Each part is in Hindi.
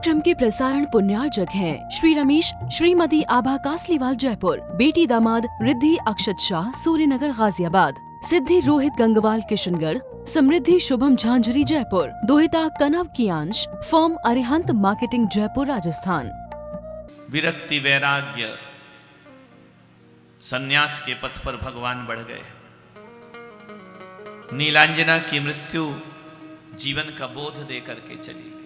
कार्यक्रम के प्रसारण पुण्यार्जक हैं श्री रमेश श्रीमती आभा कासलीवाल जयपुर, बेटी दामाद रिद्धि अक्षत शाह सूर्यनगर गाजियाबाद, सिद्धि रोहित गंगवाल किशनगढ़, समृद्धि शुभम झांझरी जयपुर, दोहिता कनव कियांश फर्म अरिहंत मार्केटिंग जयपुर राजस्थान। विरक्ति वैराग्य संन्यास के पथ पर भगवान बढ़ गए। नीलांजना की मृत्यु जीवन का बोध दे करके चली गई।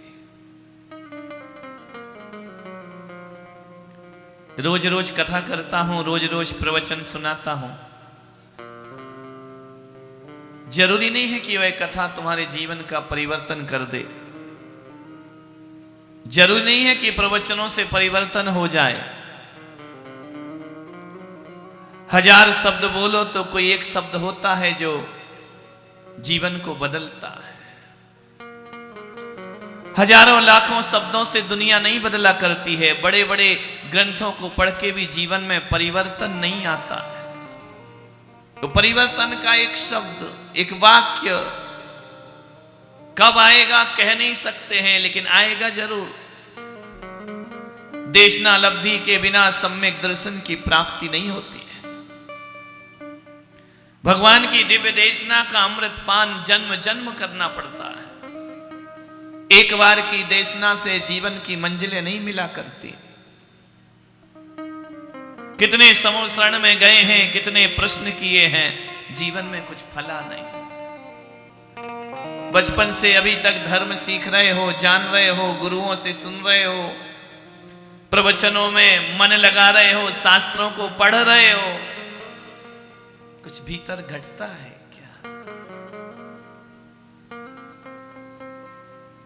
रोज रोज कथा करता हूं, रोज रोज प्रवचन सुनाता हूं। जरूरी नहीं है कि वह कथा तुम्हारे जीवन का परिवर्तन कर दे। जरूरी नहीं है कि प्रवचनों से परिवर्तन हो जाए। हजार शब्द बोलो तो कोई एक शब्द होता है जो जीवन को बदलता है। हजारों लाखों शब्दों से दुनिया नहीं बदला करती है। बड़े बड़े ग्रंथों को पढ़ के भी जीवन में परिवर्तन नहीं आता है। तो परिवर्तन का एक शब्द, एक वाक्य कब आएगा कह नहीं सकते हैं, लेकिन आएगा जरूर। देशना लब्धि के बिना सम्यक दर्शन की प्राप्ति नहीं होती है। भगवान की दिव्य देशना का अमृत पान जन्म जन्म करना पड़ता है। एक बार की देशना से जीवन की मंजिलें नहीं मिला करती। कितने समूह शरण में गए हैं, कितने प्रश्न किए हैं, जीवन में कुछ फला नहीं। बचपन से अभी तक धर्म सीख रहे हो, जान रहे हो, गुरुओं से सुन रहे हो, प्रवचनों में मन लगा रहे हो, शास्त्रों को पढ़ रहे हो, कुछ भीतर घटता है क्या?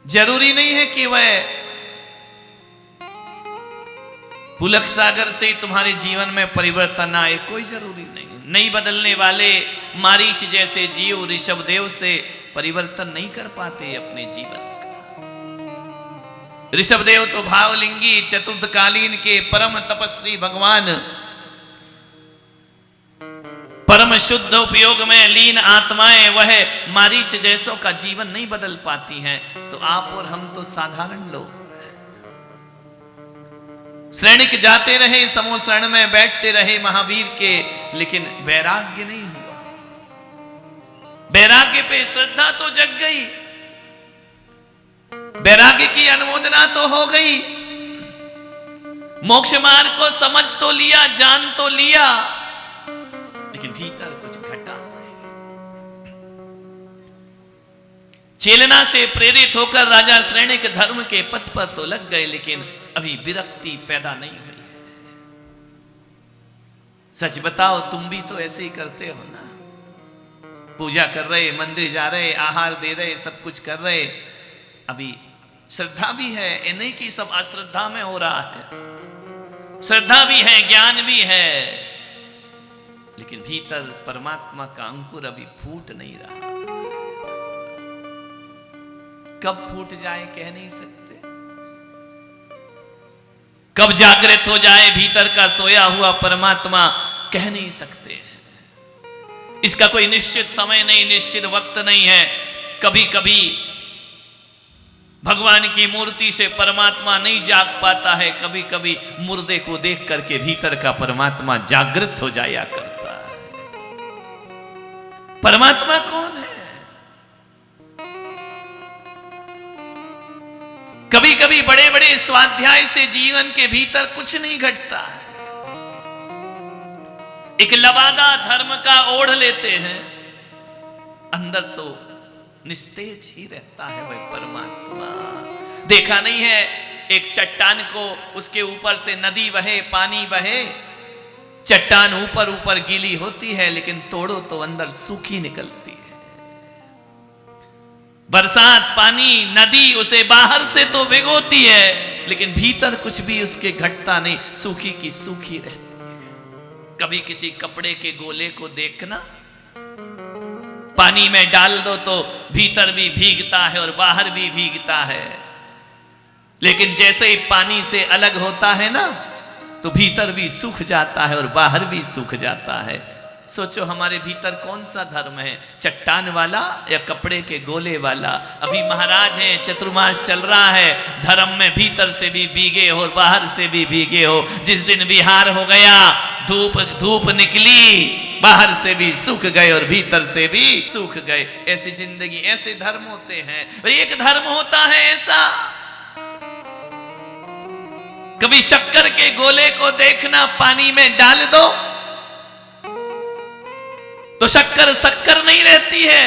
जरूरी नहीं है कि वह पुलक सागर से तुम्हारे जीवन में परिवर्तन आए, कोई जरूरी नहीं। नहीं बदलने वाले मारीच जैसे जीव ऋषभदेव से परिवर्तन नहीं कर पाते अपने जीवन का। ऋषभदेव तो भावलिंगी चतुर्थकालीन के परम तपस्वी भगवान, परम शुद्ध उपयोग में लीन आत्माएं, वह मारीच जैसों का जीवन नहीं बदल पाती हैं। तो आप और हम तो साधारण लोग। श्रेणिक जाते रहे, समूह शरण में बैठते रहे महावीर के, लेकिन वैराग्य नहीं हुआ। वैराग्य पे श्रद्धा तो जग गई, वैराग्य की अनुमोदना तो हो गई, मोक्ष मार्ग को समझ तो लिया, जान तो लिया, लेकिन भीतर कुछ घटा। चेलना से प्रेरित होकर राजा श्रेणिक धर्म के पथ पर तो लग गए, लेकिन अभी विरक्ति पैदा नहीं हुई है। सच बताओ, तुम भी तो ऐसे ही करते हो ना? पूजा कर रहे, मंदिर जा रहे, आहार दे रहे, सब कुछ कर रहे, अभी श्रद्धा भी है। ये नहीं कि सब अश्रद्धा में हो रहा है, श्रद्धा भी है, ज्ञान भी है, लेकिन भीतर परमात्मा का अंकुर अभी फूट नहीं रहा। कब फूट जाए कह नहीं सकते, कब जागृत हो जाए भीतर का सोया हुआ परमात्मा कह नहीं सकते। इसका कोई निश्चित समय नहीं, निश्चित वक्त नहीं है। कभी कभी भगवान की मूर्ति से परमात्मा नहीं जाग पाता है, कभी कभी मुर्दे को देख करके भीतर का परमात्मा जागृत हो जाया करता है। परमात्मा कौन है? कभी कभी बड़े बड़े स्वाध्याय से जीवन के भीतर कुछ नहीं घटता है। एक लबादा धर्म का ओढ़ लेते हैं, अंदर तो निस्तेज ही रहता है वह परमात्मा। देखा नहीं है एक चट्टान को, उसके ऊपर से नदी बहे, पानी बहे, चट्टान ऊपर ऊपर गीली होती है, लेकिन तोड़ो तो अंदर सूखी निकलती है। बरसात, पानी, नदी उसे बाहर से तो भिगोती है, लेकिन भीतर कुछ भी उसके घटता नहीं, सूखी की सूखी रहती है। कभी किसी कपड़े के गोले को देखना, पानी में डाल दो तो भीतर भी भीगता है और बाहर भी भीगता है, लेकिन जैसे ही पानी से अलग होता है ना, तो भीतर भी सूख जाता है और बाहर भी सूख जाता है। सोचो हमारे भीतर कौन सा धर्म है, चट्टान वाला या कपड़े के गोले वाला। अभी महाराज हैं, चतुर्मास चल रहा है, धर्म में भीतर से भी भीगे हो और बाहर से भी भीगे हो। जिस दिन विहार हो गया, धूप निकली, बाहर से भी सूख गए और भीतर से भी सूख गए। ऐसी जिंदगी, ऐसे धर्म होते हैं। और एक धर्म होता है ऐसा, कभी शक्कर के गोले को देखना, पानी में डाल दो तो शक्कर शक्कर नहीं रहती है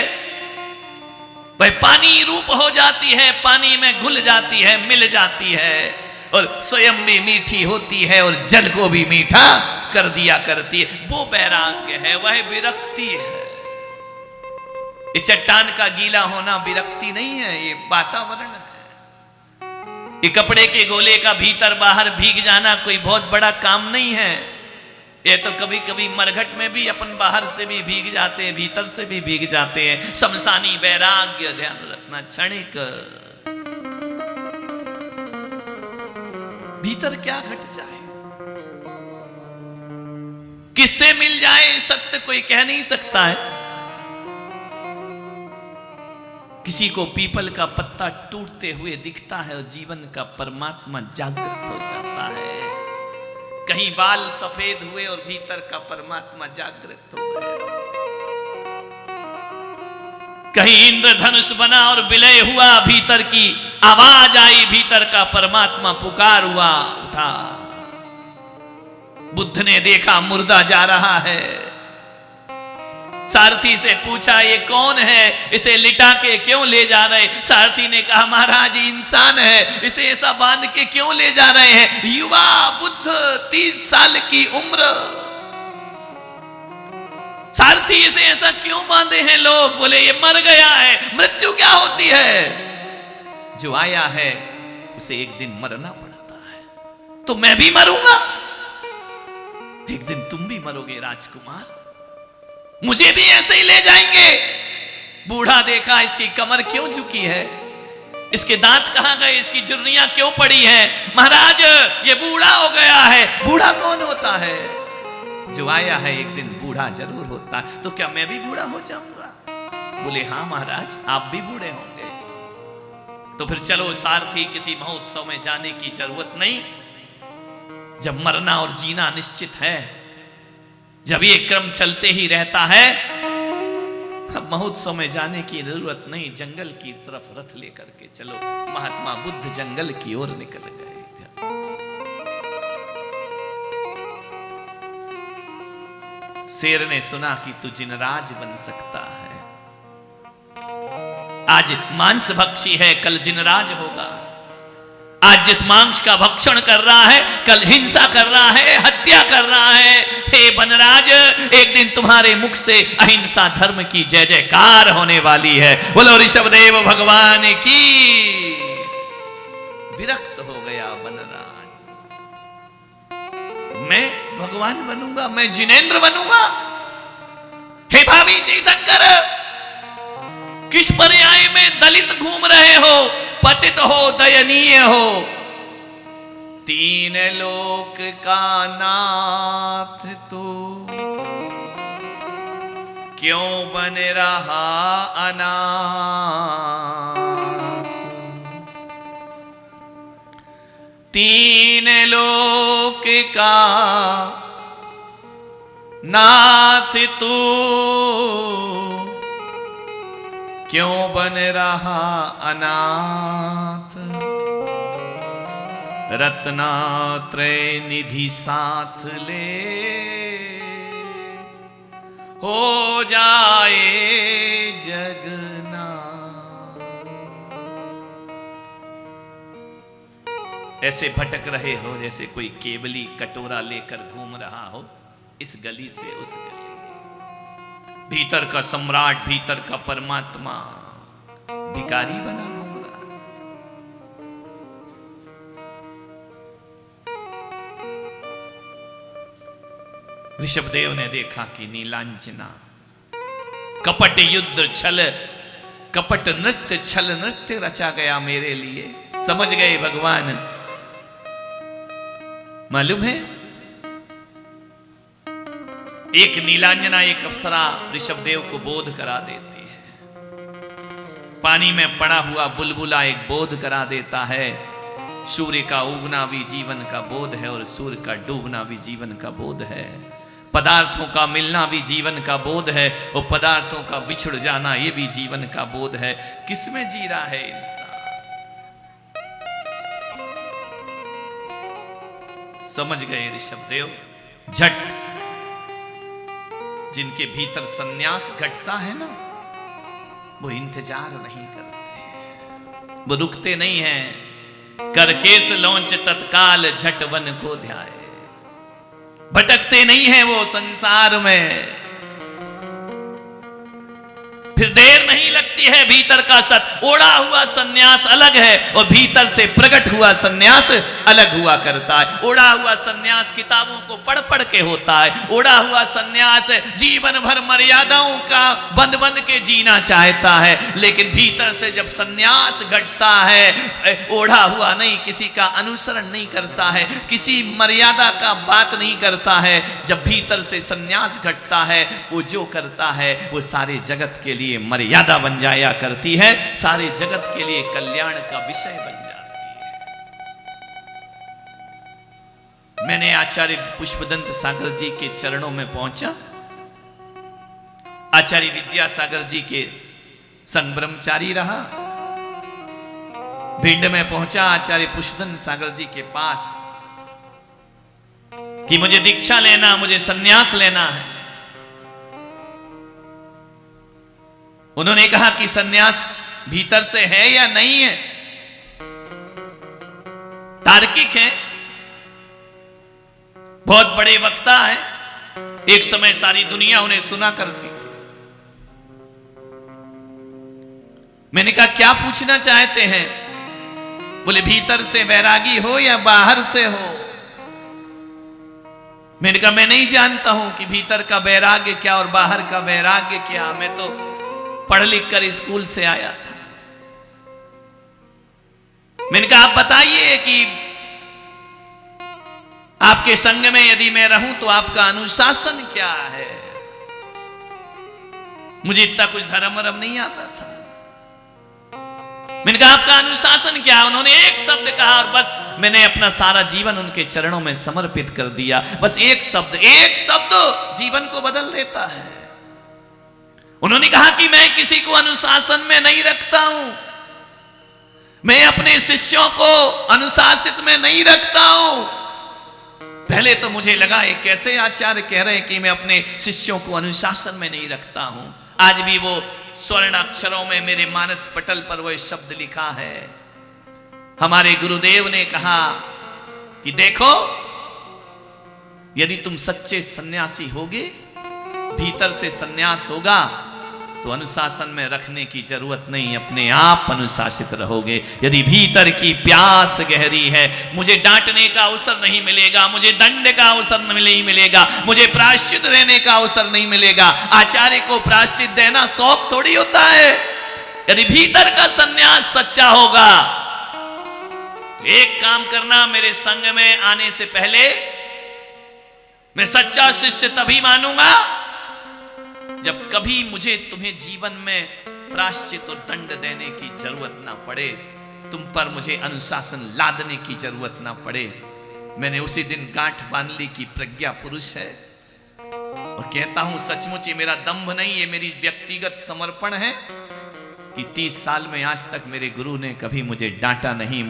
भाई, पानी रूप हो जाती है, पानी में घुल जाती है, मिल जाती है और स्वयं भी मीठी होती है और जल को भी मीठा कर दिया करती है। वो वैराग्य है, वह विरक्ति है। ये चट्टान का गीला होना विरक्ति नहीं है, ये वातावरण है। ये कपड़े के गोले का भीतर बाहर भीग जाना कोई बहुत बड़ा काम नहीं है। ये तो कभी कभी मरघट में भी अपन बाहर से भी भीग जाते हैं, भीतर से भी भीग जाते हैं। शमशानी वैराग्य, ध्यान रखना, क्षणिक। भीतर क्या घट जाए, किससे मिल जाए, सत्य कोई कह नहीं सकता है। किसी को पीपल का पत्ता टूटते हुए दिखता है और जीवन का परमात्मा जागृत हो जाता है। कहीं बाल सफेद हुए और भीतर का परमात्मा जागृत हो गया। कहीं इंद्रधनुष बना और विलय हुआ, भीतर की आवाज आई, भीतर का परमात्मा पुकार हुआ, उठा। बुद्ध ने देखा मुर्दा जा रहा है, सारथी से पूछा ये कौन है, इसे लिटा के क्यों ले जा रहे? सारथी ने कहा महाराज इंसान है, इसे ऐसा बांध के क्यों ले जा रहे हैं? युवा बुद्ध, 30 साल की उम्र। सारथी इसे ऐसा क्यों बांधे हैं लोग? बोले ये मर गया है। मृत्यु क्या होती है? जो आया है उसे एक दिन मरना पड़ता है। तो मैं भी मरूंगा, एक दिन तुम भी मरोगे राजकुमार, मुझे भी ऐसे ही ले जाएंगे। बूढ़ा देखा, इसकी कमर क्यों झुकी है, इसके दांत कहां गए, इसकी झुर्रियां क्यों पड़ी हैं? महाराज ये बूढ़ा हो गया है। बूढ़ा कौन होता है? जो आया है एक दिन बूढ़ा जरूर होता है। तो क्या मैं भी बूढ़ा हो जाऊंगा? बोले हाँ महाराज, आप भी बूढ़े होंगे। तो फिर चलो सारथी, किसी महोत्सव में जाने की जरूरत नहीं। जब मरना और जीना निश्चित है, जब ये क्रम चलते ही रहता है, अब महोत्सव में जाने की जरूरत नहीं। जंगल की तरफ रथ लेकर के चलो। महात्मा बुद्ध जंगल की ओर निकल गए। शेर ने सुना कि तू जिनराज बन सकता है। आज मांस भक्षी है, कल जिनराज होगा। आज जिस मांस का भक्षण कर रहा है, कल हिंसा कर रहा है, हत्या कर रहा है। हे बनराज, एक दिन तुम्हारे मुख से अहिंसा धर्म की जय जयकार होने वाली है। बोलो ऋषभदेव भगवान की। विरक्त हो गया बनराज, मैं भगवान बनूंगा, मैं जिनेंद्र बनूंगा। हे भाभी तीर्थंकर, किस पर्याय में दलित घूम रहे हो, पतित हो, दयनीय हो। 3 लोक का नाथ तू, क्यों बन रहा अनाथ? 3 लोक का नाथ तू, क्यों बन रहा अनाथ? रत्नात्रय निधि साथ ले, हो जाए जगना। ऐसे भटक रहे हो जैसे कोई केवली कटोरा लेकर घूम रहा हो, इस गली से उस गली। भीतर का सम्राट, भीतर का परमात्मा भिखारी बना घूम रहा है। ऋषभदेव ने देखा कि नीलांजना, कपट युद्ध छल, कपट नृत्य, छल नृत्य रचा गया मेरे लिए। समझ गए भगवान। मालूम है एक नीलांजना, एक अप्सरा ऋषभदेव को बोध करा देती है। पानी में पड़ा हुआ बुलबुला एक बोध करा देता है। सूर्य का उगना भी जीवन का बोध है और सूर्य का डूबना भी जीवन का बोध है। पदार्थों का मिलना भी जीवन का बोध है और पदार्थों का बिछुड़ जाना ये भी जीवन का बोध है। किसमें जी रहा है इंसान? समझ गए ऋषभदेव। झट जिनके भीतर सन्यास घटता है ना, वो इंतजार नहीं करते, वो रुकते नहीं हैं। करकेश लौंच तत्काल झट वन को ध्याए। भटकते नहीं हैं वो संसार में। फिर देर नहीं लगती है। भीतर का सत ओढ़ा हुआ सन्यास अलग है और भीतर से प्रकट हुआ सन्यास अलग हुआ करता है। ओढ़ा हुआ सन्यास किताबों को पढ़ पढ़ के होता है। ओढ़ा हुआ सन्यास जीवन भर मर्यादाओं का बंद बंद के जीना चाहता है। लेकिन भीतर से जब सन्यास घटता है, ओढ़ा हुआ नहीं, किसी का अनुसरण नहीं करता है, किसी मर्यादा का बात नहीं करता है। जब भीतर से सन्यास घटता है, वो जो करता है वो सारे जगत के लिए मर्यादा बन जाया करती है, सारे जगत के लिए कल्याण का विषय बन जाती है। मैंने आचार्य पुष्पदंत सागर जी के चरणों में पहुंचा। आचार्य विद्यासागर जी के संग ब्रह्मचारी रहा। भिंड में पहुंचा आचार्य पुष्पदंत सागर जी के पास कि मुझे दीक्षा लेना, मुझे सन्यास लेना है। उन्होंने कहा कि सन्यास भीतर से है या नहीं है? तार्किक है, बहुत बड़े वक्ता है। एक समय सारी दुनिया उन्हें सुना करती थी। मैंने कहा क्या पूछना चाहते हैं? बोले भीतर से वैरागी हो या बाहर से हो? मैंने कहा मैं नहीं जानता हूं कि भीतर का वैराग्य क्या और बाहर का वैराग्य क्या। मैं तो पढ़ लिख कर स्कूल से आया था। मैंने कहा आप बताइए कि आपके संग में यदि मैं रहूं तो आपका अनुशासन क्या है? मुझे इतना कुछ धर्म वरम नहीं आता था। मैंने कहा आपका अनुशासन क्या? उन्होंने एक शब्द कहा और बस मैंने अपना सारा जीवन उनके चरणों में समर्पित कर दिया। बस एक शब्द जीवन को बदल देता है। उन्होंने कहा कि मैं किसी को अनुशासन में नहीं रखता हूं, मैं अपने शिष्यों को अनुशासित में नहीं रखता हूं। पहले तो मुझे लगा ये कैसे आचार्य कह रहे हैं कि मैं अपने शिष्यों को अनुशासन में नहीं रखता हूं। आज भी वो स्वर्ण अक्षरों में मेरे मानस पटल पर वो शब्द लिखा है। हमारे गुरुदेव ने कहा कि देखो, यदि तुम सच्चे सन्यासी होगे, भीतर से सन्यास होगा, तो अनुशासन में रखने की जरूरत नहीं, अपने आप अनुशासित रहोगे। यदि भीतर की प्यास गहरी है, मुझे डांटने का अवसर नहीं मिलेगा, मुझे दंड का अवसर नहीं मिलेगा, मुझे प्रायश्चित देने का अवसर नहीं मिलेगा। आचार्य को प्रायश्चित देना शौक थोड़ी होता है। यदि भीतर का सन्यास सच्चा होगा तो एक काम करना, मेरे संग में आने से पहले मैं सच्चा शिष्य तभी मानूंगा जब कभी मुझे तुम्हें जीवन में प्रायश्चित और दंड देने की जरूरत ना पड़े, तुम पर मुझे अनुशासन लादने की जरूरत ना पड़े। मैंने उसी दिन गांठ बांध ली कि प्रज्ञा पुरुष है और कहता हूं सचमुच ये मेरा दंभ नहीं, ये मेरी व्यक्तिगत समर्पण है कि 30 साल में आज तक मेरे गुरु ने कभी मुझे डांटा नहीं,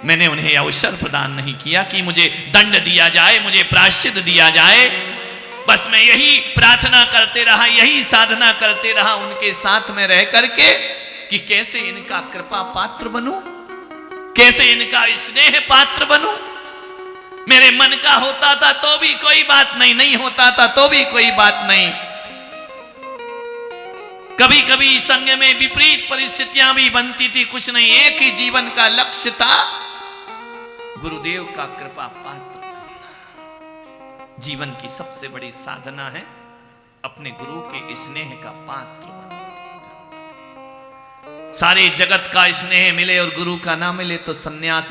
मैंने उन्हें अवसर प्रदान नहीं किया कि मुझे दंड दिया जाए, मुझे प्रायश्चित दिया जाए। बस मैं यही प्रार्थना करते रहा, यही साधना करते रहा उनके साथ में रह करके कि कैसे इनका कृपा पात्र बनूं, कैसे इनका स्नेह पात्र बनूं। मेरे मन का होता था तो भी कोई बात नहीं, नहीं होता था तो भी कोई बात नहीं। कभी कभी संग में विपरीत परिस्थितियां भी बनती थी, कुछ नहीं, एक ही जीवन का लक्ष्य था, गुरुदेव का कृपा पात्र। जीवन की सबसे बड़ी साधना है अपने गुरु के स्नेह का पात्र बनना। सारे जगत का स्नेह मिले और गुरु का ना मिले तो सन्यास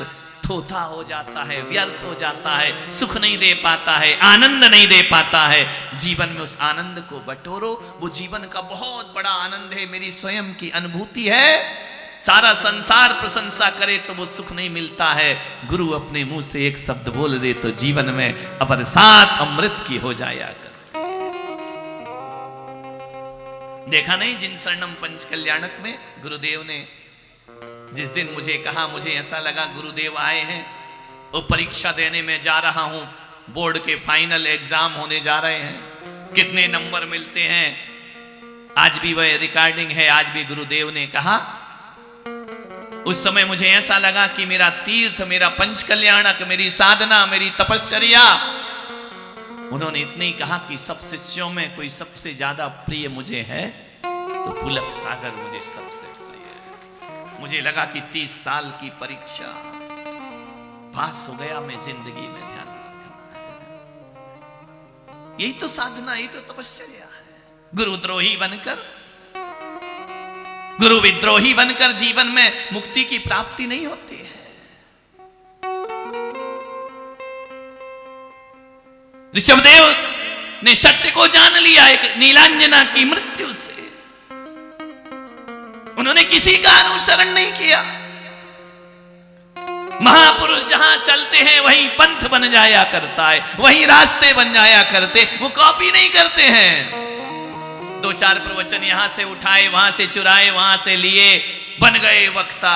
थोथा हो जाता है, व्यर्थ हो जाता है, सुख नहीं दे पाता है, आनंद नहीं दे पाता है। जीवन में उस आनंद को बटोरो। वो जीवन का बहुत बड़ा आनंद है, मेरी स्वयं की अनुभूति है। सारा संसार प्रशंसा करे तो वो सुख नहीं मिलता है। गुरु अपने मुंह से एक शब्द बोल दे तो जीवन में बरसात अमृत की हो जाया कर। देखा नहीं जिन शरणम पंच कल्याणक में गुरुदेव ने जिस दिन मुझे कहा, मुझे ऐसा लगा गुरुदेव आए हैं। वो परीक्षा देने में जा रहा हूं, बोर्ड के फाइनल एग्जाम होने जा रहे हैं, कितने नंबर मिलते हैं। आज भी वह रिकॉर्डिंग है, आज भी गुरुदेव ने कहा। उस समय मुझे ऐसा लगा कि मेरा तीर्थ, मेरा पंच कल्याणक, मेरी साधना, मेरी तपश्चर्या, उन्होंने इतने ही कहा कि सब शिष्यों में कोई सबसे ज्यादा प्रिय मुझे है तो पुलक सागर मुझे सबसे प्रिय है। मुझे लगा कि 30 साल की परीक्षा पास हो गया मैं जिंदगी में, ध्यान रखना है। यही तो साधना, यही तो तपश्चर्या है। गुरुद्रोही बनकर, गुरु विद्रोही बनकर जीवन में मुक्ति की प्राप्ति नहीं होती है। ऋषभदेव ने सत्य को जान लिया एक नीलांजना की मृत्यु से। उन्होंने किसी का अनुसरण नहीं किया। महापुरुष जहां चलते हैं वहीं पंथ बन जाया करता है, वहीं रास्ते बन जाया करते, वो कॉपी नहीं करते हैं। 2-4 प्रवचन यहां से उठाए, वहां से चुराए, वहां से लिए, बन गए वक्ता।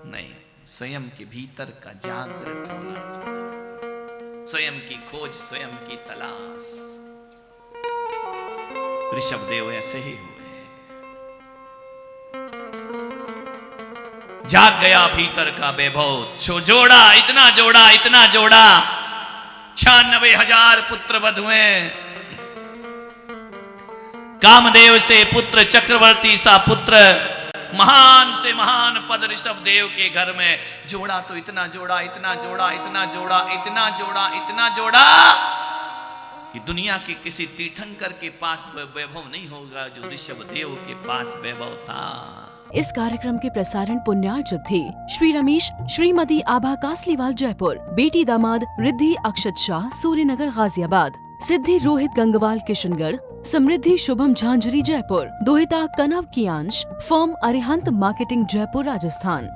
नहीं, स्वयं के भीतर का जागृत होना चाहिए, स्वयं की खोज, स्वयं की तलाश। ऋषभदेव ऐसे ही हुए। जाग गया भीतर का वैभव, जोड़ा, इतना जोड़ा, इतना जोड़ा। 96,000 पुत्र वधुएं, कामदेव से पुत्र, चक्रवर्ती सा पुत्र, महान से महान पद ऋषभदेव के घर में। जोड़ा तो इतना जोड़ा, इतना जोड़ा, इतना जोड़ा, इतना जोड़ा, इतना जोड़ा कि दुनिया के किसी तीर्थंकर के पास वैभव नहीं होगा जो ऋषभदेव के पास वैभव था। इस कार्यक्रम के प्रसारण पुण्यार्चक थे श्री रमेश श्रीमती आभा कासलीवाल जयपुर, बेटी दामाद रिद्धि अक्षत शाह सूर्यनगर गाजियाबाद, सिद्धि रोहित गंगवाल किशनगढ़, समृद्धि शुभम झांझरी जयपुर, दोहिता कनव कियांश, फर्म अरिहंत मार्केटिंग जयपुर राजस्थान।